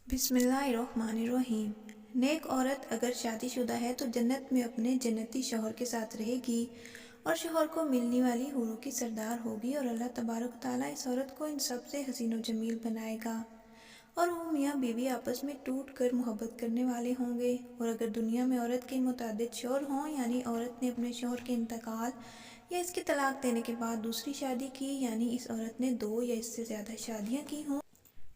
बिस्मिल्लाहिर्रहमानिर्रहीम। नेक औरत अगर शादीशुदा है तो जन्नत में अपने जन्नती शौहर के साथ रहेगी और शौहर को मिलने वाली हूरों की सरदार होगी और अल्लाह तबारक ताला इस औरत को इन सब से हसीन व जमील बनाएगा और वो मियाँ बीवी आपस में टूट कर मोहब्बत करने वाले होंगे। और अगर दुनिया में औरत के मुतादिद शौहर हों, यानी औरत ने अपने शौहर के इंतकाल या इसके तलाक देने के बाद दूसरी शादी की, यानी इस औरत ने 2 या इससे ज़्यादा शादियाँ की हों,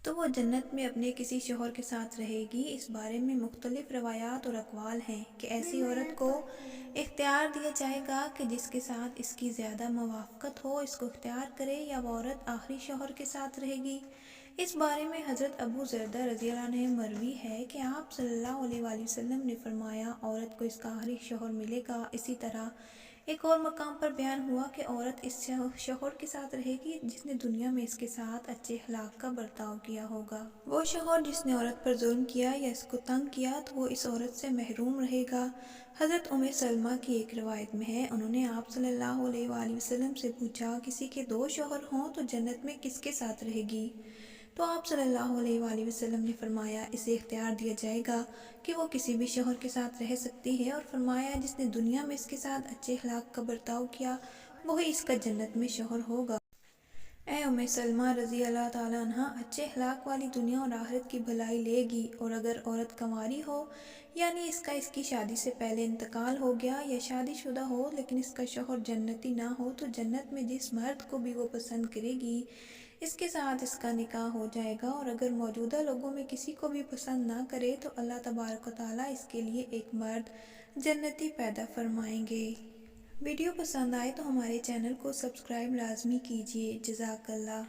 तो वो जन्नत में अपने किसी शौहर के साथ रहेगी। इस बारे में मुख्तलिफ रवायात और अक़वाल हैं कि ऐसी औरत को इख्तियार दिया जाएगा कि जिसके साथ इसकी ज़्यादा मुवाफ़क़त हो इसको इख्तियार करे, या वो औरत आखिरी शौहर के साथ रहेगी। इस बारे में हज़रत अबू ज़रदा रज़ियल्लाहु अन्हु मरवी है कि आप सल्लल्लाहु अलैहि वसल्लम ने फरमाया, औरत को इसका आखिरी शौहर मिलेगा। इसी तरह एक और मकाम पर बयान हुआ कि औरत इस शौहर के साथ रहेगी जिसने दुनिया में इसके साथ अच्छे अखलाक का बर्ताव किया होगा। वो शौहर जिसने औरत पर जुल्म किया या इसको तंग किया तो वो इस औरत से महरूम रहेगा। हज़रत उम्मे सलमा की एक रिवायत में है, उन्होंने आप सल्लल्लाहु अलैहि वसल्लम से पूछा, किसी के 2 शौहर हों तो जन्नत में किसके साथ रहेगी? तो आप सल्लल्लाहु अलैहि वसल्लम ने फरमाया, इसे इख्तियार दिया जाएगा कि वो किसी भी शौहर के साथ रह सकती है, और फरमाया जिसने दुनिया में इसके साथ अच्छे अखलाक का बर्ताव किया वही इसका जन्नत में शौहर होगा। ए उम्मे सलमा रज़ी अल्लाह ताला अन्हा, अच्छे अखलाक वाली दुनिया और आखिरत की भलाई लेगी। और अगर औरत कंवारी हो, यानी इसकी शादी से पहले इंतकाल हो गया, या शादीशुदा हो लेकिन इसका शौहर जन्नती ना हो, तो जन्नत में जिस मर्द को भी वो पसंद करेगी इसके साथ इसका निकाह हो जाएगा। और अगर मौजूदा लोगों में किसी को भी पसंद ना करे तो अल्लाह तबारक व तआला इसके लिए एक मर्द जन्नती पैदा फरमाएंगे। वीडियो पसंद आए तो हमारे चैनल को सब्सक्राइब लाजमी कीजिए। जज़ाकल्लाह।